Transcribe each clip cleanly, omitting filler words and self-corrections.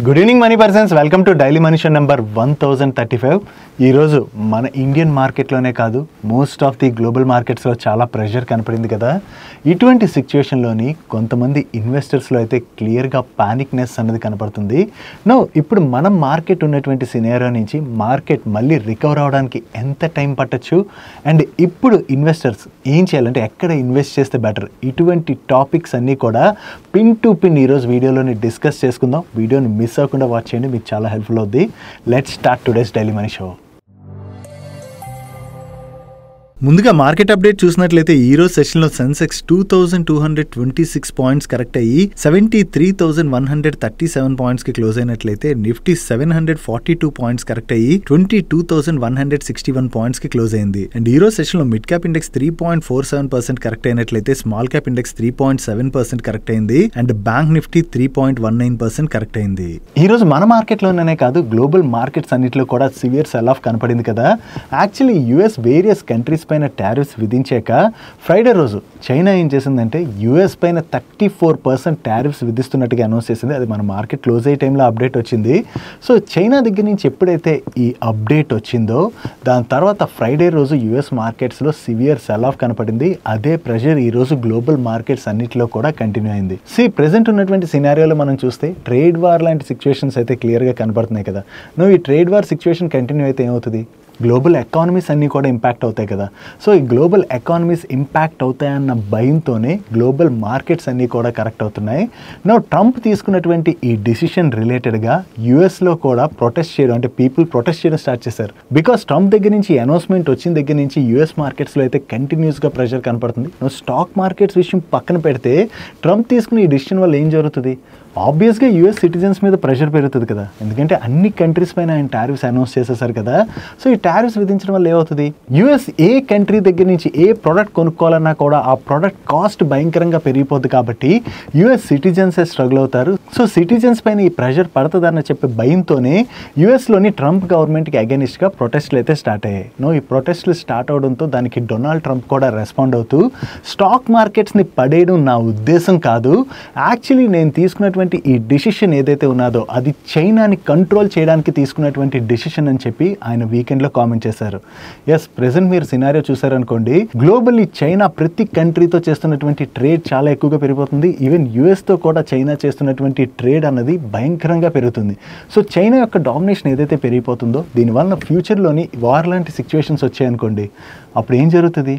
Good evening money persons, welcome to daily money show number 1035. ఈరోజు మన Indian మార్కెట్లోనే కాదు, మోస్ట్ ఆఫ్ ది గ్లోబల్ మార్కెట్స్లో చాలా ప్రెషర్ కనపడింది కదా. ఇటువంటి సిచ్యువేషన్లోని కొంతమంది ఇన్వెస్టర్స్లో అయితే క్లియర్గా పానిక్నెస్ అనేది కనపడుతుంది. ఇప్పుడు మనం మార్కెట్ ఉన్నటువంటి సినారియో నుంచి మార్కెట్ మళ్ళీ రికవర్ అవడానికి ఎంత టైం పట్టచ్చు, అండ్ ఇప్పుడు ఇన్వెస్టర్స్ ఏం చేయాలంటే ఎక్కడ ఇన్వెస్ట్ చేస్తే బెటర్, ఇటువంటి టాపిక్స్ అన్నీ కూడా పిన్ టు పిన్ ఈరోజు వీడియోలోని డిస్కస్ చేసుకుందాం. వీడియోని మిస్ అవ్వకుండా వాచ్ చేయండి, మీకు చాలా హెల్ప్ఫుల్ అవుద్ది. Let's start today's daily money show. ముందుగా మార్కెట్ అప్డేట్ చూసినట్లయితే ఈ రోజు సెషన్లో సెన్సెక్స్ 2226 పాయింట్స్ కరెక్ట్ అయ్యి 73,137 పాయింట్స్కి క్లోజ్ అయినట్లయితే నిఫ్టీ 742 పాయింట్స్ కరెక్ట్ అయ్యి 22,161 పాయింట్స్కి క్లోజ్ అయింది. అండ్ ఈ రోజు సెషన్లో మిడ్ క్యాప్ ఇండెక్స్ 3.47% కరెక్ట్ అయినట్లయితే స్మాల్ క్యాప్ ఇండెక్స్ 3.7% కరెక్ట్ అయింది. అండ్ బ్యాంక్ నిఫ్టీ 3.19% కరెక్ట్ అయింది. ఈ రోజు మన మార్కెట్లోనే కాదు, గ్లోబల్ మార్కెట్స్ అన్నింటిలో కూడా సివియర్ సెల్ ఆఫ్ కనపడింది కదా. యాక్చువల్లీ యూఎస్ వేరియస్ కంట్రీస్ పైన టారిఫ్స్ విధించాక ఫ్రైడే రోజు చైనా ఏం చేసిందంటే యూఎస్ పైన 34% టారిఫ్స్ విధిస్తున్నట్టుగా అనౌన్స్ చేసింది. అది మన మార్కెట్ క్లోజ్ అయ్యే టైంలో అప్డేట్ వచ్చింది. సో చైనా దగ్గర నుంచి ఎప్పుడైతే ఈ అప్డేట్ వచ్చిందో దాని తర్వాత ఫ్రైడే రోజు యూఎస్ మార్కెట్స్లో సివియర్ సెల్ ఆఫ్ కనపడింది. అదే ప్రెషర్ ఈ రోజు గ్లోబల్ మార్కెట్స్ అన్నిటిలో కూడా కంటిన్యూ అయింది. ప్రెజెంట్ ఉన్నటువంటి సినారియోలో మనం చూస్తే ట్రేడ్ వార్ లాంటి సిచ్యువేషన్స్ అయితే క్లియర్గా కనపడుతున్నాయి కదా. ఈ ట్రేడ్ వార్ సిచ్యువేషన్ కంటిన్యూ అయితే ఏమవుతుంది, గ్లోబల్ ఎకానమీస్ అన్నీ కూడా ఇంపాక్ట్ అవుతాయి కదా. సో ఈ గ్లోబల్ ఎకానమీస్ ఇంపాక్ట్ అవుతాయన్న భయంతోనే గ్లోబల్ మార్కెట్స్ అన్నీ కూడా కరెక్ట్ అవుతున్నాయి. ట్రంప్ తీసుకున్నటువంటి ఈ డిసిషన్ రిలేటెడ్గా యూఎస్లో కూడా ప్రొటెస్ట్ చేయడం, అంటే పీపుల్ ప్రొటెస్ట్ చేయడం స్టార్ట్ చేశారు. బికాస్ ట్రంప్ దగ్గర నుంచి అనౌన్స్మెంట్ వచ్చిన దగ్గర నుంచి యూఎస్ మార్కెట్స్లో అయితే కంటిన్యూస్గా ప్రెషర్ కనపడుతుంది. స్టాక్ మార్కెట్స్ విషయం పక్కన పెడితే ట్రంప్ తీసుకున్న ఈ డిసిషన్ వల్ల ఏం జరుగుతుంది, ఆబ్వియస్గా యూఎస్ సిటిజన్స్ మీద ప్రెషర్ పెరుగుతుంది కదా. ఎందుకంటే అన్ని కంట్రీస్ పైన ఆయన టారిఫ్స్ అనౌన్స్ చేసేసారు కదా. సో ఈ టారిఫ్స్ విధించడం వల్ల ఏమవుతుంది, యూఎస్ ఏ కంట్రీ దగ్గర నుంచి ఏ ప్రోడక్ట్ కొనుక్కోవాలన్నా కూడా ఆ ప్రోడక్ట్ కాస్ట్ భయంకరంగా పెరిగిపోతుంది. కాబట్టి యూఎస్ సిటిజన్సే స్ట్రగుల్ అవుతారు. సో సిటిజన్స్ పైన ఈ ప్రెషర్ పడుతుందన్న చెప్పే భయంతోనే యూఎస్లోని ట్రంప్ గవర్నమెంట్కి అగెనిస్ట్గా ప్రొటెస్ట్లు అయితే స్టార్ట్ అయ్యాయి. ఈ ప్రొటెస్ట్లు స్టార్ట్ అవడంతో దానికి డొనాల్డ్ ట్రంప్ కూడా రెస్పాండ్ అవుతూ స్టాక్ మార్కెట్స్ని పడేయడం నా ఉద్దేశం కాదు, యాక్చువల్లీ నేను తీసుకున్నటువంటి ఈ డిసిషన్ ఏదైతే ఉన్నదో అది చైనాని కంట్రోల్ చేయడానికి తీసుకున్నటువంటి డిసిషన్ అని చెప్పి ఆయన వీకెండ్లో కామెంట్ చేశారు. ప్రెసెంట్ మీరు సినారియో చూసారనుకోండి, గ్లోబల్లీ చైనా ప్రతి కంట్రీతో చేస్తున్నటువంటి ట్రేడ్ చాలా ఎక్కువగా పెరిగిపోతుంది. ఈవెన్ యూఎస్తో కూడా చైనా చేస్తున్నటువంటి ట్రేడ్ అన్నది భయంకరంగా పెరుగుతుంది. సో చైనా యొక్క డామినేషన్ ఏదైతే పెరిగిపోతుందో దీనివల్ల ఫ్యూచర్లోని వార్ లాంటి సిచ్యువేషన్స్ వచ్చాయనుకోండి, అప్పుడు ఏం జరుగుతుంది,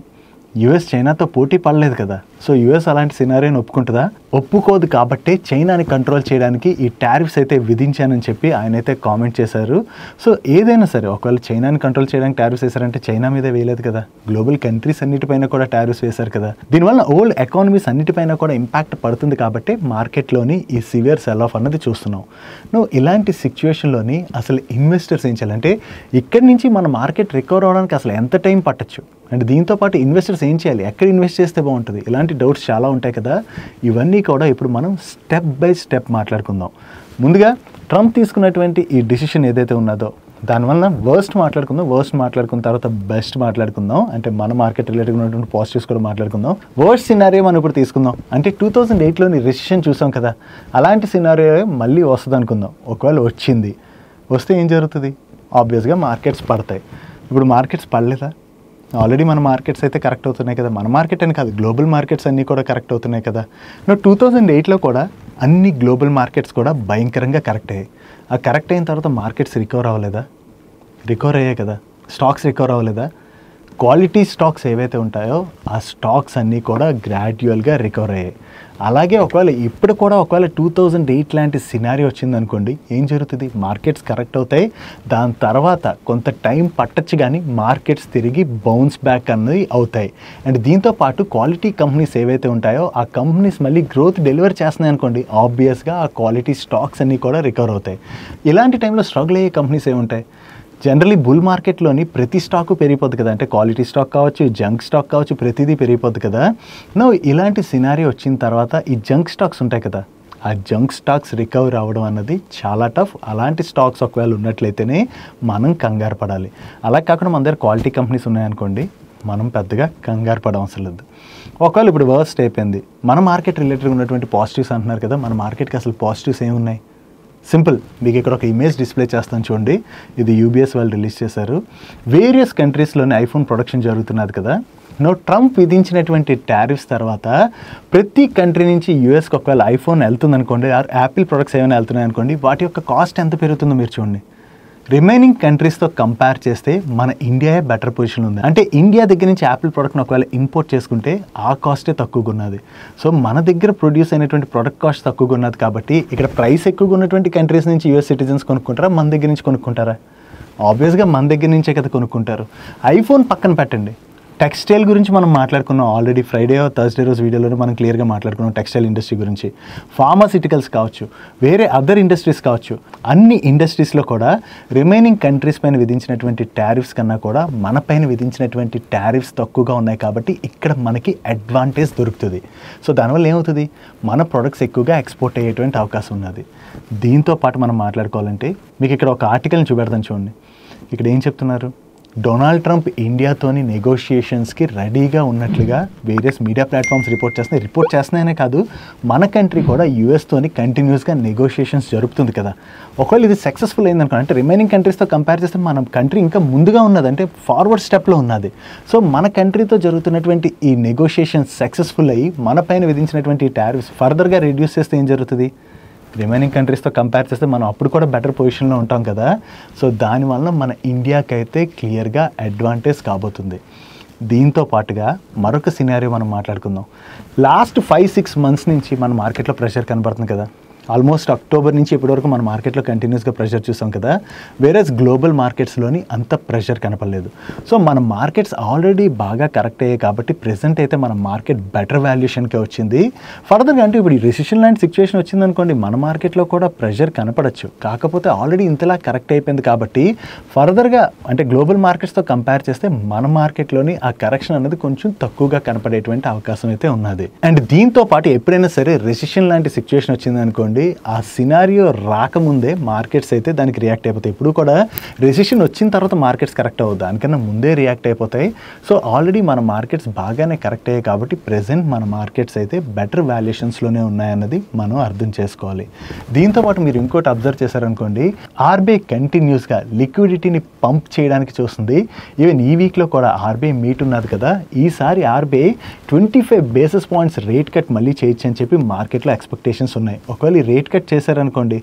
యూఎస్ చైనాతో పోటీ పడలేదు కదా. సో యూఎస్ అలాంటి సినారియోని ఒప్పుకుంటుందా, ఒప్పుకోదు. కాబట్టే చైనాని కంట్రోల్ చేయడానికి ఈ టారిఫ్స్ అయితే విధించానని చెప్పి ఆయన అయితే కామెంట్ చేశారు. సో ఏదైనా సరే ఒకవేళ చైనాని కంట్రోల్ చేయడానికి టారిఫ్స్ వేశారంటే చైనా మీదే వేయలేదు కదా, గ్లోబల్ కంట్రీస్ అన్నిటిపైన కూడా టారిఫ్స్ వేశారు కదా. దీనివల్ల ఓల్డ్ ఎకానమీస్ అన్నిటిపైన కూడా ఇంపాక్ట్ పడుతుంది. కాబట్టి మార్కెట్లోని ఈ సివియర్ సెల్ ఆఫ్ అన్నది చూస్తున్నాం. ఇలాంటి సిచ్యువేషన్లోని అసలు ఇన్వెస్టర్స్ ఏం చేయాలంటే, ఇక్కడి నుంచి మన మార్కెట్ రికవర్ అవడానికి అసలు ఎంత టైం పట్టచ్చు, అండ్ దీంతోపాటు ఇన్వెస్టర్స్ ఏం చేయాలి, ఎక్కడ ఇన్వెస్ట్ చేస్తే బాగుంటుంది, ఇలాంటి డౌట్స్ చాలా ఉంటాయి కదా. ఇవన్నీ కూడా ఇప్పుడు మనం స్టెప్ బై స్టెప్ మాట్లాడుకుందాం. ముందుగా ట్రంప్ తీసుకున్నటువంటి ఈ డిసిషన్ ఏదైతే ఉన్నదో దానివల్ల వర్స్ట్ మాట్లాడుకున్న తర్వాత బెస్ట్ మాట్లాడుకుందాం. అంటే మన మార్కెట్ రిలేటెడ్ ఉన్నటువంటి పాజిటివ్స్ కూడా మాట్లాడుకుందాం. వర్స్ట్ సినారియో మనం ఇప్పుడు తీసుకుందాం. అంటే 2008లోని రిసెషన్ చూసాం కదా, అలాంటి సినారియో మళ్ళీ వస్తుంది అనుకుందాం. ఒకవేళ వస్తే ఏం జరుగుతుంది, ఆబ్వియస్గా మార్కెట్స్ పడతాయి. ఇప్పుడు మార్కెట్స్ పడలేదా, ఆల్రెడీ మన మార్కెట్స్ అయితే కరెక్ట్ అవుతున్నాయి కదా. మన మార్కెట్ అని కాదు, గ్లోబల్ మార్కెట్స్ అన్నీ కూడా కరెక్ట్ అవుతున్నాయి కదా. 2008లో కూడా అన్ని గ్లోబల్ మార్కెట్స్ కూడా భయంకరంగా కరెక్ట్ అయ్యాయి. ఆ కరెక్ట్ అయిన తర్వాత మార్కెట్స్ రికవర్ అవ్వలేదా, రికవర్ అయ్యాయి కదా. స్టాక్స్ రికవర్ అవ్వలేదా, క్వాలిటీ స్టాక్స్ ఏవైతే ఉంటాయో ఆ స్టాక్స్ అన్నీ కూడా గ్రాడ్యువల్గా రికవర్ అయ్యాయి. అలాగే ఒకవేళ 2008 లాంటి సినారీ వచ్చిందనుకోండి, ఏం జరుగుతుంది, మార్కెట్స్ కరెక్ట్ అవుతాయి. దాని తర్వాత కొంత టైం పట్టచ్చు కానీ మార్కెట్స్ తిరిగి బౌన్స్ బ్యాక్ అన్నది అవుతాయి. అండ్ దీంతోపాటు క్వాలిటీ కంపెనీస్ ఏవైతే ఉంటాయో ఆ కంపెనీస్ మళ్ళీ గ్రోత్ డెలివర్ చేస్తున్నాయి అనుకోండి, ఆబ్వియస్గా ఆ క్వాలిటీ స్టాక్స్ అన్నీ కూడా రికవర్ అవుతాయి. ఇలాంటి టైంలో స్ట్రగుల్ అయ్యే కంపెనీస్ ఏముంటాయి, జనరలీ బుల్ మార్కెట్లోని ప్రతి స్టాకు పెరిగిపోద్ది కదా. అంటే క్వాలిటీ స్టాక్ కావచ్చు, జంక్ స్టాక్ కావచ్చు, ప్రతిదీ పెరిగిపోద్ది కదా. ఇలాంటి సినారియో వచ్చిన తర్వాత ఈ జంక్ స్టాక్స్ ఉంటాయి కదా, ఆ జంక్ స్టాక్స్ రికవర్ అవ్వడం అన్నది చాలా టఫ్. అలాంటి స్టాక్స్ ఒకవేళ ఉన్నట్లయితేనే మనం కంగారు పడాలి. అలా కాకుండా మన దగ్గర క్వాలిటీ కంపెనీస్ ఉన్నాయనుకోండి, మనం పెద్దగా కంగారు పడవసరం లేదు. ఒకవేళ ఇప్పుడు వర్స్ట్ అయిపోయింది, మన మార్కెట్ రిలేటెడ్ ఉన్నటువంటి పాజిటివ్స్ అంటున్నారు కదా, మన మార్కెట్కి అసలు పాజిటివ్స్ ఏమున్నాయి, సింపుల్, మీకు ఇక్కడ ఒక ఇమేజ్ డిస్ప్లే చేస్తాను చూడండి. ఇది యూబీఎస్ వాళ్ళు రిలీజ్ చేశారు. వేరియస్ కంట్రీస్లోని ఐఫోన్ ప్రొడక్షన్ జరుగుతున్నది కదా. ట్రంప్ విధించినటువంటి టారిఫ్స్ తర్వాత ప్రతి కంట్రీ నుంచి యూఎస్కి ఒకవేళ ఐఫోన్ వెళ్తుందనుకోండి, యాపిల్ ప్రొడక్ట్స్ ఏమైనా వెళ్తున్నాయి అనుకోండి, వాటి యొక్క కాస్ట్ ఎంత పెరుగుతుందో మీరు చూడండి. రిమైనింగ్ కంట్రీస్తో కంపేర్ చేస్తే మన ఇండియాయే బెటర్ పొజిషన్ ఉంది. అంటే ఇండియా దగ్గర నుంచి యాపిల్ ప్రోడక్ట్ని ఒకవేళ ఇంపోర్ట్ చేసుకుంటే ఆ కాస్టే తక్కువగా ఉన్నది. సో మన దగ్గర ప్రొడ్యూస్ అయినటువంటి ప్రొడక్ట్ కాస్ట్ తక్కువగా ఉన్నది కాబట్టి ఇక్కడ ప్రైస్ ఎక్కువగా ఉన్నటువంటి కంట్రీస్ నుంచి యూఎస్ సిటిజన్స్ కొనుక్కుంటారా, మన దగ్గర నుంచి కొనుక్కుంటారా? ఆబ్వియస్గా మన దగ్గర నుంచే కదా కొనుక్కుంటారు. ఐఫోన్ పక్కన పెట్టండి, టెక్స్టైల్ గురించి మనం మాట్లాడుకున్నాం ఆల్రెడీ. ఫ్రైడే థర్స్డే రోజు వీడియోలో మనం క్లియర్గా మాట్లాడుకున్నాం టెక్స్టైల్ ఇండస్ట్రీ గురించి. ఫార్మాసిటికల్స్ కావచ్చు, వేరే అదర్ ఇండస్ట్రీస్ కావచ్చు, అన్ని ఇండస్ట్రీస్లో కూడా రిమైనింగ్ కంట్రీస్ పైన విధించినటువంటి టారిఫ్స్ కన్నా కూడా మన పైన విధించినటువంటి టారిఫ్స్ తక్కువగా ఉన్నాయి కాబట్టి ఇక్కడ మనకి అడ్వాంటేజ్ దొరుకుతుంది. సో దానివల్ల ఏమవుతుంది, మన ప్రొడక్ట్స్ ఎక్కువగా ఎక్స్పోర్ట్ అయ్యేటువంటి అవకాశం ఉన్నది. దీంతో పాటు మనం మాట్లాడుకోవాలంటే మీకు ఇక్కడ ఒక ఆర్టికల్ని చూపెడతాను చూడండి. ఇక్కడ ఏం చెప్తున్నారు, డొనాల్డ్ ట్రంప్ ఇండియాతోని నెగోషియేషన్స్కి రెడీగా ఉన్నట్లుగా వేరియస్ మీడియా ప్లాట్ఫామ్స్ రిపోర్ట్ చేస్తున్నాయనే కాదు, మన కంట్రీ కూడా యూఎస్తోని కంటిన్యూస్గా నెగోషియేషన్స్ జరుపుతుంది కదా. ఒకవేళ ఇది సక్సెస్ఫుల్ అయిందనుకో, అంటే రిమైనింగ్ కంట్రీస్తో కంపేర్ చేస్తే మన కంట్రీ ఇంకా ముందుగా ఉన్నది, అంటే ఫార్వర్డ్ స్టెప్లో ఉన్నది. సో మన కంట్రీతో జరుగుతున్నటువంటి ఈ నెగోషియేషన్స్ సక్సెస్ఫుల్ అయ్యి మన పైన విధించినటువంటి టారిఫ్స్ ఫర్దర్గా రిడ్యూస్ చేస్తే ఏం జరుగుతుంది, రిమైనింగ్ కంట్రీస్తో కంపేర్ చేస్తే మనం అప్పుడు కూడా బెటర్ పొజిషన్లో ఉంటాం కదా. సో దానివల్ల మన ఇండియాకి అయితే క్లియర్గా అడ్వాంటేజ్ కాబోతుంది. దీంతో పాటుగా మరొక సినారియో మనం మాట్లాడుకుందాం. లాస్ట్ 5-6 months నుంచి మన మార్కెట్లో ప్రెషర్ కనబడుతుంది కదా. ఆల్మోస్ట్ అక్టోబర్ నుంచి ఇప్పటివరకు మన మార్కెట్లో కంటిన్యూస్గా ప్రెషర్ చూసాం కదా. వేరేస్ గ్లోబల్ మార్కెట్స్లోని అంత ప్రెషర్ కనపడలేదు. సో మన మార్కెట్స్ ఆల్రెడీ బాగా కరెక్ట్ అయ్యాయి కాబట్టి ప్రెసెంట్ అయితే మన మార్కెట్ బెటర్ వాల్యుయేషన్కే వచ్చింది. ఫర్దర్గా అంటే ఇప్పుడు ఈ రెసిషన్ లాంటి సిచ్యువేషన్ వచ్చిందనుకోండి, మన మార్కెట్లో కూడా ప్రెషర్ కనపడచ్చు. కాకపోతే ఆల్రెడీ ఇంతలా కరెక్ట్ అయిపోయింది కాబట్టి ఫర్దర్గా అంటే గ్లోబల్ మార్కెట్స్తో కంపేర్ చేస్తే మన మార్కెట్లోని ఆ కరెక్షన్ అనేది కొంచెం తక్కువగా కనపడేటువంటి అవకాశం అయితే ఉన్నది. అండ్ దీంతో పాటు ఎప్పుడైనా సరే రెసిషన్ లాంటి సిచ్యువేషన్ వచ్చింది అనుకోండి, ఆ సినారియో రాకముందే మార్కెట్స్ అయితే దానికి రియాక్ట్ అయిపోతాయి. ఇప్పుడు కూడా రెసిషన్ వచ్చిన తర్వాత మార్కెట్స్ కరెక్ట్ అవ్వదు, దానికన్నా ముందే రియాక్ట్ అయిపోతాయి. సో ఆల్రెడీ మన మార్కెట్స్ బాగానే కరెక్ట్ అయ్యాయి కాబట్టి ప్రెసెంట్ మన మార్కెట్స్ అయితే బెటర్ వాల్యుయేషన్స్లోనే ఉన్నాయన్నది మనం అర్థం చేసుకోవాలి. దీంతోపాటు మీరు ఇంకోటి అబ్జర్వ్ చేశారనుకోండి, ఆర్బీఐ కంటిన్యూస్గా లిక్విడిటీని పంప్ చేయడానికి చూస్తుంది. ఈవెన్ ఈ వీక్లో కూడా ఆర్బీఐ మీట్ ఉన్నది కదా. ఈసారి RBI 25 basis points rate cut మళ్ళీ చేయొచ్చు అని చెప్పి మార్కెట్లో ఎక్స్పెక్టేషన్స్ ఉన్నాయి. ఒకవేళ రేట్ కట్ చేశారనుకోండి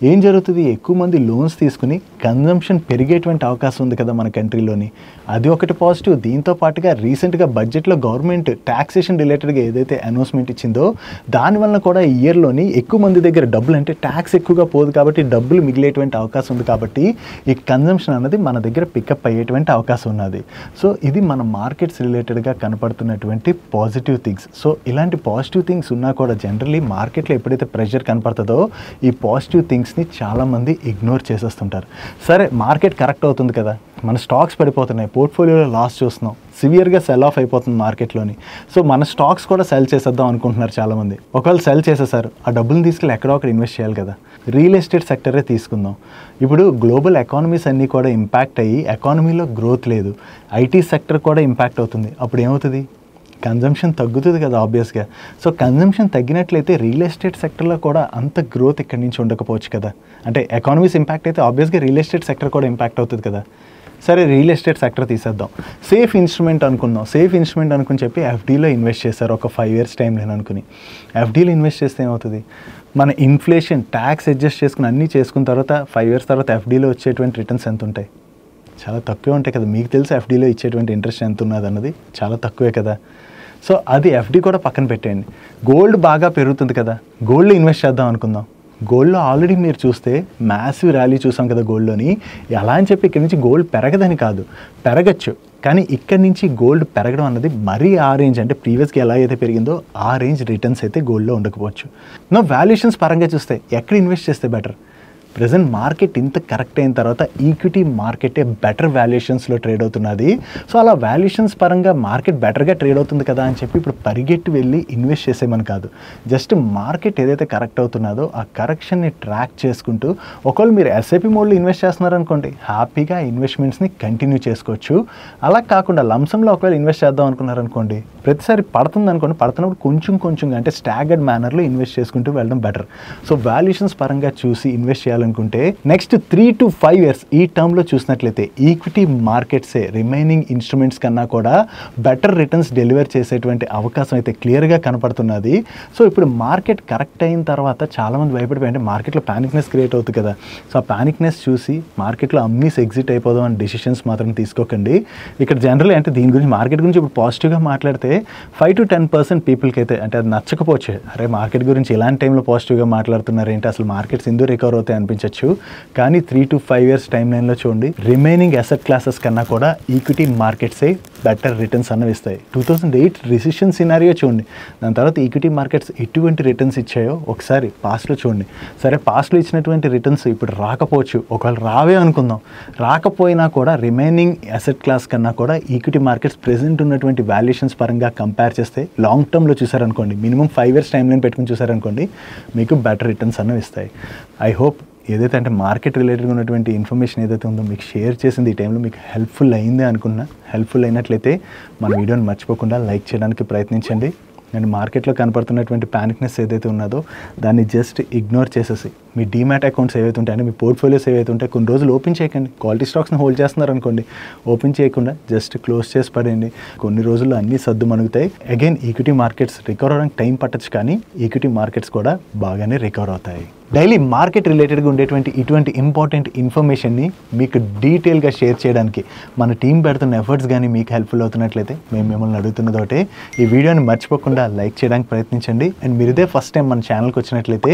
ఏం జరుగుతుంది, ఎక్కువ మంది లోన్స్ తీసుకుని కన్జంప్షన్ పెరిగేటువంటి అవకాశం ఉంది కదా మన కంట్రీలోని. అది ఒకటి పాజిటివ్. దీంతో పాటుగా రీసెంట్గా బడ్జెట్లో గవర్నమెంట్ ట్యాక్సేషన్ రిలేటెడ్గా ఏదైతే అనౌన్స్మెంట్ ఇచ్చిందో దానివల్ల కూడా ఈ ఇయర్లోని ఎక్కువ మంది దగ్గర డబ్బులు, అంటే ట్యాక్స్ ఎక్కువగా పోదు కాబట్టి డబ్బులు మిగిలేటువంటి అవకాశం ఉంది కాబట్టి ఈ కన్జంప్షన్ అన్నది మన దగ్గర పికప్ అయ్యేటువంటి అవకాశం ఉన్నది. సో ఇది మన మార్కెట్స్ రిలేటెడ్గా కనపడుతున్నటువంటి పాజిటివ్ థింగ్స్. సో ఇలాంటి పాజిటివ్ థింగ్స్ ఉన్నా కూడా జనరల్లీ మార్కెట్లో ఎప్పుడైతే ప్రెషర్ కనపడుతుందో ఈ పాజిటివ్ థింగ్స్ని చాలామంది ఇగ్నోర్ చేసేస్తుంటారు. సరే మార్కెట్ కరెక్ట్ అవుతుంది కదా, మన స్టాక్స్ పడిపోతున్నాయి, పోర్ట్ఫోలియోలో లాస్ చూస్తున్నాం, సివియర్గా సెల్ ఆఫ్ అయిపోతుంది మార్కెట్లోని. సో మన స్టాక్స్ కూడా సెల్ చేసేద్దాం అనుకుంటున్నారు చాలామంది. ఒకవేళ సెల్ చేసేసారు, ఆ డబ్బులు తీసుకెళ్ళి ఎక్కడో ఒకటి ఇన్వెస్ట్ చేయాలి కదా. రియల్ ఎస్టేట్ సెక్టరే తీసుకుందాం. ఇప్పుడు గ్లోబల్ ఎకానమీస్ అన్నీ కూడా ఇంపాక్ట్ అయ్యి ఎకానమీలో గ్రోత్ లేదు, ఐటీ సెక్టర్ కూడా ఇంపాక్ట్ అవుతుంది. అప్పుడు ఏమవుతుంది, కన్జంప్షన్ తగ్గుతుంది కదా ఆబ్వియస్గా. సో కన్జంప్షన్ తగ్గినట్లయితే రియల్ ఎస్టేట్ సెక్టర్లో కూడా అంత గ్రోత్ ఇక్కడి నుంచి ఉండకపోవచ్చు కదా. అంటే ఎకానమీస్ ఇంపాక్ట్ అయితే ఆబ్వియస్గా రియల్ ఎస్టేట్ సెక్టర్ కూడా ఇంపాక్ట్ అవుతుంది కదా. సరే రియల్ ఎస్టేట్ సెక్టర్ తీసేద్దాం, సేఫ్ ఇన్స్ట్రుమెంట్ అనుకుందాం. సేఫ్ ఇన్స్ట్రుమెంట్ అనుకుని చెప్పి ఎఫ్డీలో ఇన్వెస్ట్ చేశారు ఒక 5 years టైం నేను అనుకుని. ఎఫ్డీలో ఇన్వెస్ట్ చేస్తే ఏమవుతుంది, మన ఇన్ఫ్లేషన్ ట్యాక్స్ అడ్జస్ట్ చేసుకుని అన్నీ చేసుకున్న తర్వాత 5 years తర్వాత ఎఫ్డీలో వచ్చేటువంటి రిటర్న్స్ ఎంత ఉంటాయి, చాలా తక్కువే ఉంటాయి కదా. మీకు తెలుసు ఎఫ్డీలో ఇచ్చేటువంటి ఇంట్రెస్ట్ ఎంత ఉన్నది అన్నది చాలా తక్కువే కదా. సో అది ఎఫ్డీ కూడా పక్కన పెట్టేయండి. గోల్డ్ బాగా పెరుగుతుంది కదా, గోల్డ్లో ఇన్వెస్ట్ చేద్దాం అనుకుందాం. గోల్డ్లో ఆల్రెడీ మీరు చూస్తే మ్యాసివ్ ర్యాలీ చూసాం కదా గోల్డ్లోని. ఎలా అని చెప్పి ఇక్కడి నుంచి గోల్డ్ పెరగదని కాదు, పెరగచ్చు. కానీ ఇక్కడి నుంచి గోల్డ్ పెరగడం అన్నది మరీ ఆ రేంజ్, అంటే ప్రీవియస్గా ఎలా అయితే పెరిగిందో ఆ రేంజ్ రిటర్న్స్ అయితే గోల్డ్లో ఉండకపోవచ్చు. నో వాల్యుయేషన్స్ పరంగా చూస్తే ఎక్కడ ఇన్వెస్ట్ చేస్తే బెటర్, ప్రెజెంట్ మార్కెట్ ఇంత కరెక్ట్ అయిన తర్వాత ఈక్విటీ మార్కెటే బెటర్ వాల్యుయేషన్స్లో ట్రేడ్ అవుతున్నది. సో అలా వాల్యుయేషన్స్ పరంగా మార్కెట్ బెటర్గా ట్రేడ్ అవుతుంది కదా అని చెప్పి ఇప్పుడు పరిగెట్టి వెళ్ళి ఇన్వెస్ట్ చేసేమని కాదు. జస్ట్ మార్కెట్ ఏదైతే కరెక్ట్ అవుతున్నదో ఆ కరెక్షన్ని ట్రాక్ చేసుకుంటూ ఒకవేళ మీరు ఎస్ఐపి మోడ్లో ఇన్వెస్ట్ చేస్తున్నారనుకోండి, హ్యాపీగా ఇన్వెస్ట్మెంట్స్ని కంటిన్యూ చేసుకోవచ్చు. అలా కాకుండా లంసంలో ఒకవేళ ఇన్వెస్ట్ చేద్దాం అనుకున్నారనుకోండి, ప్రతిసారి పడుతుంది అనుకోండి, పడుతున్నప్పుడు కొంచెం కొంచెంగా అంటే స్టాగర్డ్ మేనర్లో ఇన్వెస్ట్ చేసుకుంటూ వెళ్ళడం బెటర్. సో వాల్యుయేషన్స్ పరంగా చూసి ఇన్వెస్ట్ చేయాలి చేయాలనుకుంటే నెక్స్ట్ 3 to 5 years ఈ టర్మ్ లో చూసినట్లయితే ఈక్విటీ మార్కెట్సే రిమైనింగ్ ఇన్స్ట్రుమెంట్స్ కన్నా కూడా బెటర్ రిటర్న్స్ డెలివర్ చేసేటువంటి అవకాశం అయితే క్లియర్గా కనపడుతున్నది. సో ఇప్పుడు మార్కెట్ కరెక్ట్ అయిన తర్వాత చాలామంది భయపడిపోయి అంటే మార్కెట్లో ప్యానిక్నెస్ క్రియేట్ అవుతుంది కదా, సో ఆ ప్యానిక్నెస్ చూసి మార్కెట్లో అమ్మీస్ ఎగ్జిట్ అయిపోదాం అని డెసిషన్స్ మాత్రం తీసుకోకండి. ఇక్కడ జనరల్ అంటే దీని గురించి మార్కెట్ గురించి ఇప్పుడు పాజిటివ్గా మాట్లాడితే 5 to 10% పీపుల్కి అయితే అంటే అది నచ్చకపోవచ్చు, అరే మార్కెట్ గురించి ఇలాంటి టైంలో పాజిటివ్గా మాట్లాడుతున్నారు ఏంటి, అసలు మార్కెట్స్ ఎందుకు రికవర్ అవుతాయి అనిపించవచ్చు. కానీ 3 to 5 years టైం లైన్లో చూడండి, రిమైనింగ్ అసెట్ క్లాసెస్ కన్నా కూడా ఈక్విటీ మార్కెట్సే బెటర్ రిటర్న్స్ అన్నవి ఇస్తాయి. 2008 రిసెషన్ సినారియో చూడండి, దాని తర్వాత ఈక్విటీ మార్కెట్స్ ఎటువంటి రిటర్న్స్ ఇచ్చాయో ఒకసారి పాస్ట్లో చూడండి. సరే పాస్ట్లో ఇచ్చినటువంటి రిటర్న్స్ ఇప్పుడు రాకపోవచ్చు, ఒకవేళ రావే అనుకుందాం, రాకపోయినా కూడా రిమైనింగ్ అసెట్ క్లాస్ కన్నా కూడా ఈక్విటీ మార్కెట్స్ ప్రెజెంట్ ఉన్నటువంటి వాల్యుయేషన్స్ పరంగా కంపేర్ చేస్తే లాంగ్ టర్మ్లో చూసారనుకోండి, మినిమం 5 years టైం లైన్ పెట్టుకుని చూసారనుకోండి, మీకు బెటర్ రిటర్న్స్ అన్నవి ఇస్తాయి. ఐ హోప్ ఏదైతే అంటే మార్కెట్ రిలేటెడ్గా ఉన్నటువంటి ఇన్ఫర్మేషన్ ఏదైతే ఉందో మీకు షేర్ చేసింది ఈ టైంలో మీకు హెల్ప్ఫుల్ అయిందే అనుకున్నా. హెల్ప్ఫుల్ అయినట్లయితే మన వీడియోని మర్చిపోకుండా లైక్ చేయడానికి ప్రయత్నించండి. అండ్ మార్కెట్లో కనపడుతున్నటువంటి ప్యానిక్నెస్ ఏదైతే ఉన్నదో దాన్ని జస్ట్ ఇగ్నోర్ చేసేసి మీ డీమ్యాట్ అకౌంట్స్ ఏవైతే ఉంటాయో మీ పోర్ట్ఫోలియోస్ ఏవైతే ఉంటాయో కొన్ని రోజులు ఓపెన్ చేయకండి. క్వాలిటీ స్టాక్స్ని హోల్డ్ చేస్తున్నారు అనుకోండి, ఓపెన్ చేయకుండా జస్ట్ క్లోజ్ చేసి పడేయండి. కొన్ని రోజుల్లో అన్నీ సర్దు మణుగుతాయి. అగైన్ ఈక్విటీ మార్కెట్స్ రికవర్ అవడానికి టైం పట్టచ్చు, కానీ ఈక్విటీ మార్కెట్స్ కూడా బాగానే రికవర్ అవుతాయి. డైలీ మార్కెట్ రిలేటెడ్గా ఉండేటువంటి ఇటువంటి ఇంపార్టెంట్ ఇన్ఫర్మేషన్ని మీకు డీటెయిల్గా షేర్ చేయడానికి మన టీం పెడుతున్న ఎఫర్ట్స్ కానీ మీకు హెల్ప్ఫుల్ అవుతున్నట్లయితే మేము మిమ్మల్ని అడుగుతున్నదోటే ఈ వీడియోని మర్చిపోకుండా లైక్ చేయడానికి ప్రయత్నించండి. అండ్ మీరు ఇదే ఫస్ట్ టైం మన ఛానల్కి వచ్చినట్లయితే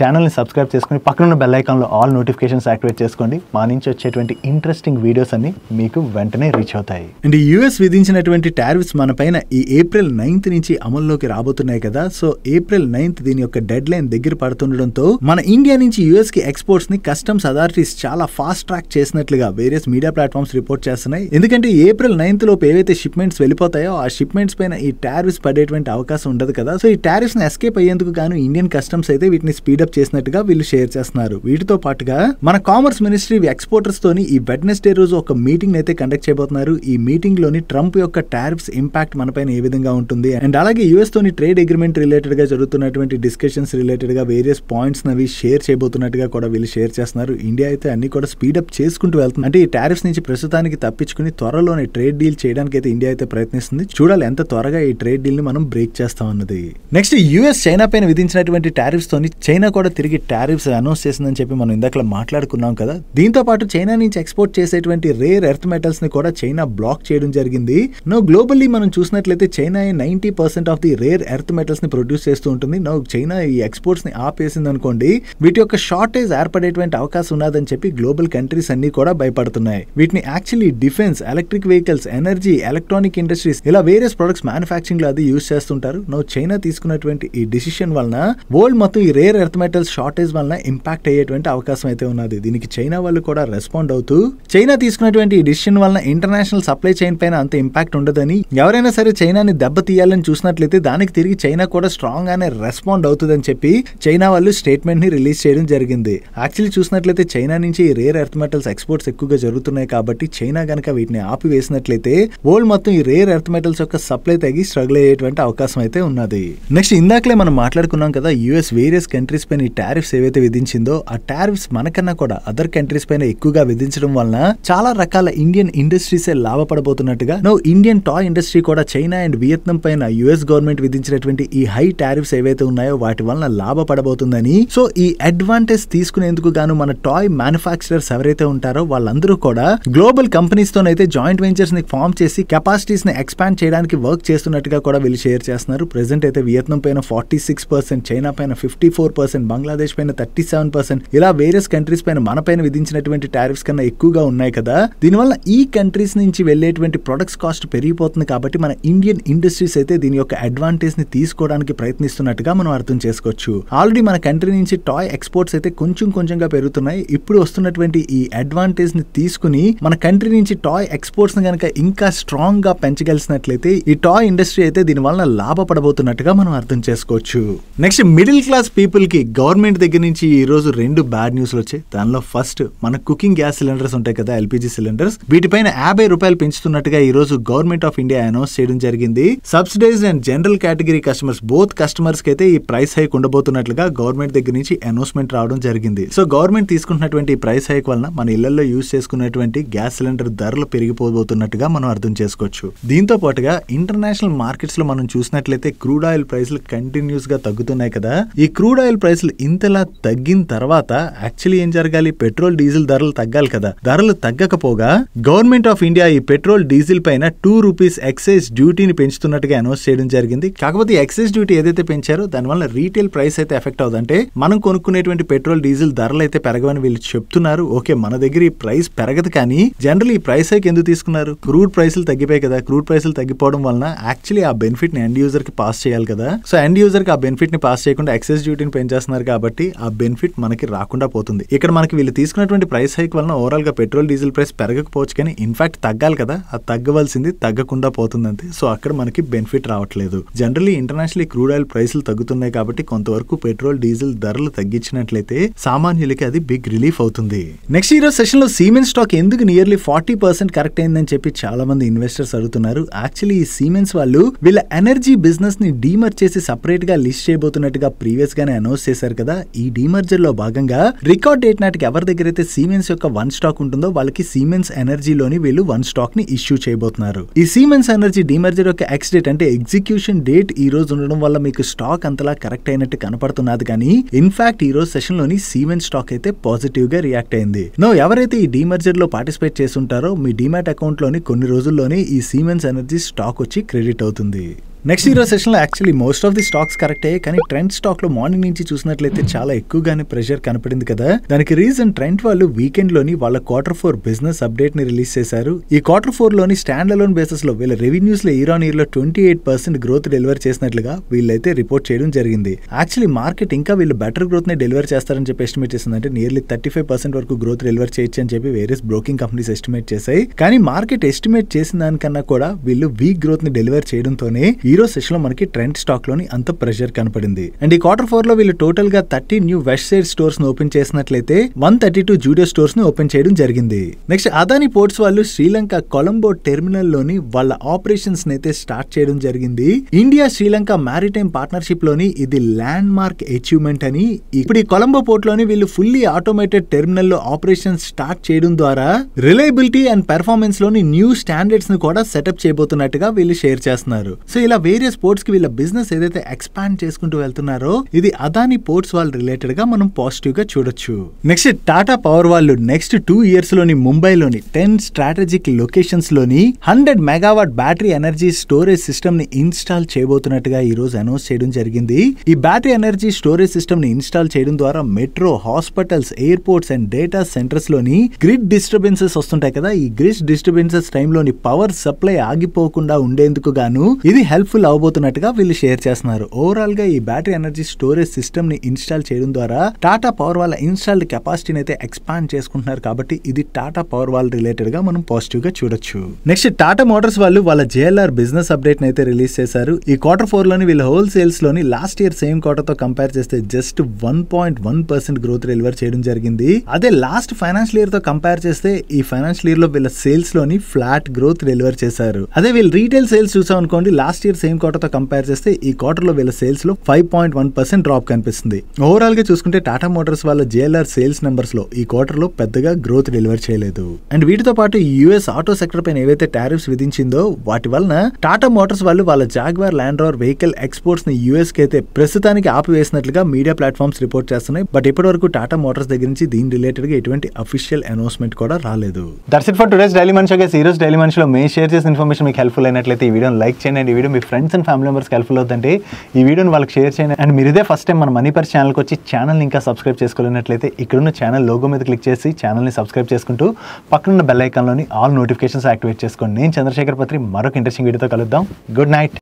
ఛానల్ని సబ్స్క్రైబ్ చేసుకుని పక్కనున్న బెల్ ఐకాన్లో ఆల్ నోటిఫికేషన్స్ యాక్టివేట్ చేసుకోండి. మా నుంచి వచ్చేటువంటి ఇంట్రెస్టింగ్ వీడియోస్ అన్ని మీకు వెంటనే రీచ్ అవుతాయి. అండ్ యూఎస్ విధించినటువంటి టారిఫ్స్ మన పైన ఈ April 9th నుంచి అమల్లోకి రాబోతున్నాయి కదా. సో April 9th దీని యొక్క డెడ్ లైన్ దగ్గర పడుతుండడంతో మన ఇండియా నుంచి యూఎస్ కి ఎక్స్పోర్ట్స్ ని కస్టమ్స్ అథారిటీస్ చాలా ఫాస్ట్ ట్రాక్ చేసినట్లుగా వేరియస్ మీడియా ప్లాట్ఫామ్స్ రిపోర్ట్ చేస్తున్నాయి. ఎందుకంటే April 9th లోపు ఏవైతే షిప్మెంట్స్ వెళ్ళిపోతాయో ఆ షిప్మెంట్స్ పైన ఈ టారిఫ్స్ పడేటువంటి అవకాశం ఉండదు కదా. సో ఈ టారిఫ్స్ ని ఎస్కేప్ అయ్యేందుకు గాను ఇండియన్ కస్టమ్స్ అయితే వీటిని స్పీడప్ చేసినట్టుగా వీళ్ళు షేర్ చేస్తున్నారు. వీటితో పాటుగా మన కామర్స్ మినిస్ట్రీ ఎక్స్పోర్టర్స్ తోని ఈ వెడ్నెస్డే రోజు ఒక మీటింగ్ అయితే కండక్ట్ చేయబోతున్నారు. ఈ మీటింగ్ లోని ట్రంప్ యొక్క టారిఫ్స్ ఇంపాక్ట్ మన పైన ఏ విధంగా ఉంటుంది అండ్ అలాగే యూఎస్ తోని ట్రేడ్ అగ్రిమెంట్ రిలేటెడ్ గా జరుగుతున్నటువంటి డిస్కషన్స్ రిలేటెడ్ గా వేరియస్ పాయింట్స్ నవి షేర్ చేయబోతున్నట్టుగా కూడా వీళ్ళు షేర్ చేస్తున్నారు. ఇండియా అయితే అన్ని కూడా స్పీడప్ చేసుకుంటూ వెళ్తుంది. అంటే ఈ టారిఫ్స్ నుంచి ప్రస్తుతానికి తప్పించుకుని త్వరలోనే ట్రేడ్ డీల్ చేయడానికి అయితే ఇండియా అయితే ప్రయత్నిస్తుంది. చూడాలి ఎంత త్వరగా ఈ ట్రేడ్ డీల్ ని మనం బ్రేక్ చేస్తాం అన్నది. నెక్స్ట్ యూఎస్ చైనా పైన విధించినటువంటి టారిఫ్స్ తోని చైనా కూడా తిరిగి టారిఫ్స్ అనౌన్స్ చేసిందని చెప్పి మనం ఇందాక మాట్లాడుకున్నాం కదా. దీంతో పాటు చైనా నుంచి ఎక్స్పోర్ట్ చేసేటువంటి రేర్ ఎర్త్ మెటల్స్ ని కూడా చైనా బ్లాక్ చేయడం జరిగింది. నో గ్లోబల్లీ మనం చూసినట్లయితే China 90% of the rare earth metals ని ప్రొడ్యూస్ చేస్తూ ఉంటుంది. నో చైనా ఈ ఎక్స్పోర్ట్స్ ని ఆపేసింది అనుకోండి, వీటి యొక్క షార్టేజ్ ఏర్పడేటువంటి అవకాశం ఉన్నదని చెప్పి గ్లోబల్ కంట్రీస్ అన్ని కూడా భయపడుతున్నాయి. వీటిని actually defence, electric vehicles, energy, electronic industries ఇలా వేరియస్ ప్రొడక్ట్స్ మ్యానుఫ్యాక్చరింగ్ లో అది యూజ్ చేస్తుంటారు. నో చైనా తీసుకున్నటువంటి ఈ డిసిషన్ వలన వరల్డ్ మొత్తం ఈ రేర్ ఎర్త్ మెటల్స్ షార్టేజ్ వలన ఇంపాక్ట్ అయ్యేటువంటి అవకాశం అయితే ఉన్నది. దీనికి చైనా వాళ్ళు కూడా రెస్పాండ్ అవుతూ చైనా తీసుకున్నటువంటి ఈ డిసిషన్ వలన ఇంటర్నేషనల్ సప్లై చైన్ పైన అంత ఇంపాక్ట్ ఉండదని, ఎవరైనా సరే చైనాని దెబ్బ తీయాలని చూసినట్లయితే దానికి తిరిగి చైనా కూడా స్ట్రాంగ్ గానే రెస్పాండ్ అవుతుందని చెప్పి చైనా వాళ్ళు స్టేట్మెంట్ ని రిలీజ్ చేయడం జరిగింది. యాక్చువల్లీ చూసినట్లయితే చైనా నుంచి రేర్ ఎర్త్ మెటల్స్ ఎక్స్పోర్ట్స్ ఎక్కువగా జరుగుతున్నాయి కాబట్టి చైనా గనక వీటిని ఆపివేసినట్లయితే వరల్డ్ మొత్తం ఈ రేర్ ఎర్త్ మెటల్స్ యొక్క సప్లై తగ్గి స్ట్రగుల్ అయ్యేటువంటి అవకాశం అయితే ఉన్నది. నెక్స్ట్ ఇందాకలే మనం మాట్లాడుకున్నాం కదా, యూఎస్ వేరియస్ కంట్రీస్ పైన ఈ టారిఫ్స్ ఏవైతే విధించిందో ఆ టారిఫ్స్ మనకన్నా కూడా అదర్ కంట్రీస్ పైన ఎక్కువగా విధించడం వలన చాలా రకాల ఇండియన్ ఇండస్ట్రీసే లాభపడబోతున్నట్టుగా నో ఇండియన్ టాయ్ ఇండస్ట్రీ కూడా చైనా అండ్ వియత్నాం పైన యుఎస్ గవర్నమెంట్ విధించినటువంటి ఈ హై టారిఫ్స్ ఏవైతే ఉన్నాయో వాటి వలన లాభపడబోతుందని, సో ఈ అడ్వాంటేజ్ తీసుకునేందుకు గాను మన టాయ్ మ్యానుఫ్యాక్చరర్స్ ఎవరైతే ఉంటారో వాళ్ళందరూ కూడా గ్లోబల్ కంపెనీస్ తోనైతే జాయింట్ వెంచర్స్ ని ఫార్మ్ చేసి కెపాసిటీస్ ని ఎక్స్పాండ్ చేయడానికి వర్క్ చేస్తున్నట్టుగా కూడా వీళ్ళు షేర్ చేస్తున్నారు. ప్రెసెంట్ అయితే వియత్నాం పైన 46%, చైనా పైన 54%, బంగ్లాదేశ్ పైన 37%, ఇలా వేరియస్ కంట్రీస్ పైన మన పైన విధించినటువంటి టారిఫ్స్ కన్నా ఎక్కువగా ఉన్నాయి కదా. దీనివల్ల ఈ కంట్రీస్ నుంచి వెళ్లేటువంటి ప్రొడక్ట్స్ కాస్ట్ పెరిగిపోతుంది కాబట్టి మన ఇండియన్ ఇండస్ట్రీస్ అయితే దీని యొక్క అడ్వాంటేజ్ ని తీసుకోవడానికి ప్రయత్నిస్తున్నట్టుగా మనం అర్థం చేసుకోవచ్చు. ఆల్రెడీ మన కంట్రీ నుంచి టాయ్ ఎక్స్పోర్ట్స్ అయితే కొంచెంగా పెరుగుతున్నాయి. ఇప్పుడు వస్తున్నటువంటి ఈ అడ్వాంటేజ్ ని తీసుకుని మన కంట్రీ నుంచి టాయ్ ఎక్స్పోర్ట్స్ ని కనుక ఇంకా స్ట్రాంగ్ గా పెంచగలిసినట్లయితే ఈ టాయ్ ఇండస్ట్రీ అయితే దీని వలన లాభపడబోతున్నట్టుగా మనం అర్థం చేసుకోవచ్చు. నెక్స్ట్ మిడిల్ క్లాస్ పీపుల్ కి గవర్నమెంట్ దగ్గర నుంచి ఈ రోజు 2 బ్యాడ్ న్యూస్లు వచ్చాయి. దానిలో ఫస్ట్ మన కుకింగ్ గ్యాస్ సిలిండర్స్ ఉంటాయి కదా, ఎల్పిజి సిలిండర్స్, వీటిపైన ₹50 పెంచుతున్నట్టుగా ఈ రోజు గవర్నమెంట్ ఆఫ్ ఇండియా అనౌన్స్ చేయడం జరిగింది. Subsidised and general category customers both customers కి అయితే ఈ ప్రైస్ హైక్ ఉండబోతున్నట్లుగా గవర్నమెంట్ దగ్గర నుంచి అనౌన్స్మెంట్ రావడం జరిగింది. సో గవర్నమెంట్ తీసుకుంటున్నటువంటి ప్రైస్ హైక్ వలన మన ఇళ్లలో యూజ్ చేసుకున్నటువంటి గ్యాస్ సిలిండర్ ధరలు పెరిగిపోబోతున్నట్టుగా మనం అర్థం చేసుకోవచ్చు. దీంతో పాటుగా ఇంటర్నేషనల్ మార్కెట్స్ లో మనం చూసినట్లయితే క్రూడ్ ఆయిల్ ప్రైస్లు కంటిన్యూస్ గా తగ్గుతున్నాయి కదా. ఈ క్రూడ్ ఆయిల్ ప్రైస్లు ఇంతలా తగ్గిన తర్వాత యాక్చువల్లీ ఏం జరగాలి, పెట్రోల్ డీజిల్ ధరలు తగ్గాలి కదా. ధరలు తగ్గకపోగా గవర్నమెంట్ ఆఫ్ ఇండియా ఈ పెట్రోల్ డీజిల్ పైన ₹2 ఎక్సైజ్ డ్యూటీని పెంచుతున్నట్టుగా అనౌన్స్ చేయడం జరిగింది. కాకపోతే ఎక్సైజ్ డ్యూటీ ఏదైతే పెంచారో దానివల్ల రీటైల్ ప్రైస్ అయితే ఎఫెక్ట్ అవుతుందంటే మనం కొనుక్కునేటువంటి పెట్రోల్ డీజిల్ ధరలు అయితే పెరగవని వీళ్ళు చెప్తున్నారు. ఓకే, మన దగ్గర ఈ ప్రైస్ పెరగదు, కానీ జనరల్ ఈ ప్రైస్ హైక్ ఎందుకు తీసుకున్నారు? క్రూడ్ ప్రైసులు తగ్గిపోయాయి కదా. క్రూడ్ ప్రైసులు తగ్గిపోవడం వలన యాక్చువల్లీ ఆ బెనిఫిట్ ని ఎండ్ యూజర్ కి పాస్ చేయాలి కదా. సో ఎండ్ యూజర్ కి ఆ బెనిఫిట్ ని పాస్ చేయకుండా ఎక్సైజ్ డ్యూటీని పెంచేస్తున్నారు కాబట్టి ఆ బెనిఫిట్ మనకి రాకుండా పోతుంది. ఇక్కడ మనకి వీళ్ళు తీసుకున్నటువంటి ప్రైస్ హైక్ వలన ఓవరాల్ గా పెట్రోల్ డీజిల్ ప్రైస్ పెరగకపోవచ్చు, కానీ ఇన్ఫాక్ట్ తగ్గాలి కదా. అది తగ్గవలసింది తగ్గకుండా పోతుంది అంతే. సో అక్కడ మనకి బెనిఫిట్ రావట్లేదు. జనరల్లీ ఇంటర్నేషనల్ క్రూడ్ ఆయిల్ ప్రైసులు తగ్గుతున్నాయి కాబట్టి కొంతవరకు పెట్రోల్ డీజిల్ ధరలు తగ్గించినట్లయితే సామాన్యులకి అది బిగ్ రిలీఫ్ అవుతుంది. నెక్స్ట్ ఈరోజు సెషన్ లో సిమెన్స్ స్టాక్ ఎందుకు నియర్లీ 40% కరెక్ట్ అయిందని చెప్పి చాలా మంది ఇన్వెస్టర్స్ అడుగుతున్నారు. యాక్చువల్లీ ఈ సిమెన్స్ వాళ్ళు వీళ్ళ ఎనర్జీ బిజినెస్ ని డీమర్జ్ చేసి సపరేట్ గా లిస్ట్ చేయబోతున్నట్టుగా ప్రీవియస్ గానే అనౌన్స్ చేశారు కదా. ఈ డీమర్జర్ లో భాగంగా రికార్డ్ డేట్ నాటికి ఎవరి దగ్గర అయితే సిమెన్స్ యొక్క 1 స్టాక్ ఉంటుందో వాళ్ళకి సిమెన్స్ ఎనర్జీలోని వీళ్ళు 1 స్టాక్ ని ఇష్యూ చేయబోతున్నారు. ఈ సిమెన్స్ ఎనర్జీ డీమర్జర్ యొక్క ఎక్స్ డేట్ అంటే ఎగ్జిక్యూషన్ డేట్ ఈ రోజు ఉండడం వల్ల మీకు స్టాక్ అంతలా కరెక్ట్ అయినట్టు కనపడుతున్నది, కానీ ఇన్ఫాక్ట్ ఈ రోజు సెషన్ లోని సిమెన్స్ స్టాక్ అయితే పాజిటివ్ గా రియాక్ట్ అయింది. ఎవరైతే ఈ డీమర్జర్ లో పార్టిసిపేట్ చేస్తుంటారో మీ డీమాట్ అకౌంట్ లోని కొన్ని రోజుల్లోనే ఈ సిమెన్స్ ఎనర్జీ స్టాక్ వచ్చి క్రెడిట్ అవుతుంది. నెక్స్ట్ ఈరోజు సెషన్ లో actually most of the stocks correct అయ్యాయి, కానీ ట్రెండ్ స్టాక్ లో మార్నింగ్ నుంచి చూసినట్లయితే చాలా ఎక్కువగానే ప్రెషర్ కనపడింది కదా. దానికి రీజన్ ట్రెండ్ వాళ్ళు వీకెండ్ లోని వాళ్ళ Q4 బిజినెస్ అప్డేట్ ని రిలీజ్ చేశారు. ఈ Q4 లోని స్టాండ్ అలోన్ బేసిస్ లో వీళ్ళ రెవెన్యూస్ లో ఇయర్ ఆన్ ఇయర్ లో 28% గ్రోత్ డెలివర్ చేసినట్లుగా వీళ్ళైతే రిపోర్ట్ చేయడం జరిగింది. యాక్చువల్లీ మార్కెట్ ఇంకా వీళ్ళు బెటర్ గ్రోత్ ని డెలివర్ చేస్తారని చెప్పి ఎస్టిమేట్ చేసింది. అంటే నియర్లీ 35% వరకు గ్రోత్ డెలివర్ చేయొచ్చు అని చెప్పి వేరియస్ బ్రోకింగ్ కంపెనీస్ ఎస్టిమేట్ చేశాయి. కానీ మార్కెట్ ఎస్టిమేట్ చేసిన దానికన్నా కూడా వీళ్ళు వీక్ గ్రోత్ ని డెలివర్ చేయడంతోనే ఈ రోజు సెషన్ లో మనకి ట్రెండ్ స్టాక్ లోని అంత ప్రెషర్ కనపడింది. అండ్ ఈ Q4 లో వీళ్ళు టోటల్ గా 30 న్యూ వెస్ట్ సైడ్ స్టోర్స్ ను ఓపెన్ చేసినట్లయితే 132 జూడియో స్టోర్స్ ను ఓపెన్ చేయడం జరిగింది. నెక్స్ట్ అదాని పోర్ట్స్ వాళ్ళు శ్రీలంక కొలంబో టెర్మినల్ లోని వాళ్ళ ఆపరేషన్స్ అయితే స్టార్ట్ చేయడం జరిగింది. ఇండియా శ్రీలంక మ్యారిటైమ్ పార్ట్నర్షిప్ లోని ఇది ల్యాండ్ మార్క్ అచీవ్మెంట్ అని. ఇప్పుడు ఈ కొలంబో పోర్ట్ లోని వీళ్ళు ఫుల్లీ ఆటోమేటెడ్ టెర్మినల్ లో ఆపరేషన్స్ స్టార్ట్ చేయడం ద్వారా రిలయబిలిటీ అండ్ పెర్ఫార్మెన్స్ లోని న్యూ స్టాండర్డ్స్ ను కూడా సెటప్ చేయబోతున్నట్టుగా వీళ్ళు షేర్ చేస్తున్నారు. సో ఇలా వేరియస్ పోర్ట్స్ కి వీళ్ళ బిజినెస్ ఏదైతే ఎక్స్పాండ్ చేసుకుంటూ వెళ్తున్నారో ఇది అదాని పోర్ట్స్ వాళ్ళు రిలేటెడ్ గా మనం పాజిటివ్ గా చూడొచ్చు. నెక్స్ట్ టాటా పవర్ వాళ్ళు నెక్స్ట్ 2 ఇయర్స్ లోని ముంబైలోని 10 స్ట్రాటజిక్ లొకేషన్స్ లోని 100 megawatt battery energy storage system ని ఇన్స్టాల్ చేయబోతున్నట్టుగా ఈ రోజు అనౌన్స్ చేయడం జరిగింది. ఈ బ్యాటరీ ఎనర్జీ స్టోరేజ్ సిస్టమ్ ని ఇన్స్టాల్ చేయడం ద్వారా metro, hospitals, airports and data centres లోని గ్రిడ్ డిస్టర్బెన్సెస్ వస్తుంటాయి కదా. ఈ గ్రిడ్ డిస్టర్బెన్సెస్ టైంలోని పవర్ సప్లై ఆగిపోకుండా ఉండేందుకు గాను ఇది హెల్ప్ఫుల్ అవబోతున్నట్టుగా వీళ్ళు షేర్ చేస్తున్నారు. ఓవరాల్ గా ఈ బ్యాటరీ ఎనర్జీ స్టోరేజ్ సిస్టమ్ ని ఇన్స్టాల్ చేయడం ద్వారా టాటా పవర్ వాళ్ళ ఇన్స్టాల్డ్ కెపాసిటీని అయితే ఎక్స్పాండ్ చేసుకుంటున్నారు కాబట్టి ఇది టాటా పవర్ వాళ్ళ రిలేటెడ్ గా మనం పాజిటివ్ గా చూడొచ్చు. నెక్స్ట్ టాటా మోటార్స్ వాళ్ళు వాళ్ళ JLR బిజినెస్ అప్డేట్ అయితే రిలీజ్ చేశారు. ఈ Q4 లోని వీళ్ళ హోల్ సేల్స్ లోని లాస్ట్ ఇయర్ సేమ్ క్వార్టర్ తో కంపేర్ చేస్తే జస్ట్ 1.1% గ్రోత్ డెలివర్ చేయడం జరిగింది. అదే లాస్ట్ ఫైనాన్షియల్ ఇయర్ తో కంపేర్ చేస్తే ఈ ఫైనాన్షియల్ ఇయర్ లో వీళ్ళ సేల్స్ లోని ఫ్లాట్ గ్రోత్ డెలివర్ చేశారు. అదే వీళ్ళు రీటైల్ సేల్స్ చూసాం అనుకోండి, లాస్ట్ ఇయర్ సేమ్ క్వార్టర్ తో కంపేర్ చేస్తే ఈ క్వార్టర్ లో వీళ్ళ సేల్స్ లో 5.1% డ్రాప్ కనిపిస్తుంది. ఓవరాల్ గా చూసుకుంటే టాటా మోటార్స్ వాళ్ళ JLR సేల్స్ నెంబర్స్ లో ఈ క్వార్టర్ లో పెద్దగా గ్రోత్ డెలివర్ చేయలేదు. అండ్ వీటితో పాటు US ఆటో సెక్టర్ పైన ఏవైతే టారిఫ్స్ విధించిందో వాటి వలన టాటా మోటార్స్ వాళ్ళు వాళ్ళ jaguar land rover vehicle exports ని US కి అయితే ప్రస్తుతానికి ఆపివేసినట్లుగా మీడియా ప్లాట్ఫామ్స్ రిపోర్ట్ చేస్తున్నాయి. బట్ ఇప్పటి వరకు టాటా మోటార్స్ దగ్గర నుంచి దీని రిలేటెడ్ గా ఎటువంటి అఫీషియల్ అనౌన్స్మెంట్ కూడా రాలేదు. That's it for today's daily మనిషి. ఈ రోజు డైలీ మనిషిలో మేము షేర్ చేసిన ఇన్ఫర్మేషన్ మీకు హెల్ప్ఫుల్ అయినట్లయితే ఈ వీడియోని లైక్ చేయండి. ఈ video me friends and family members helpful అవుతుంటే ఈ వీడియోని వాళ్ళకి షేర్ చేయండి. అండ్ మీరు ఇదే ఫస్ట్ టైం మన మనీ పర్స్ ఛానల్కి వచ్చి ఛానల్ని ఇంకా సబ్స్క్రైబ్ చేసుకోలేనట్లయితే ఇక్కడున్న ఛానల్ లోగో మీద క్లిక్ చేసి ఛానల్ని సబ్స్క్రైబ్ చేసుకుంటూ పక్కనున్న బెల్ ఐకాన్లోని ఆల్ నోటిఫికేషన్స్ యాక్టివేట్ చేసుకోండి. నేను చంద్రశేఖర్ పత్రి మరొక ఇంట్రెస్టింగ్ వీడియోతో కలుద్దాం. Good night.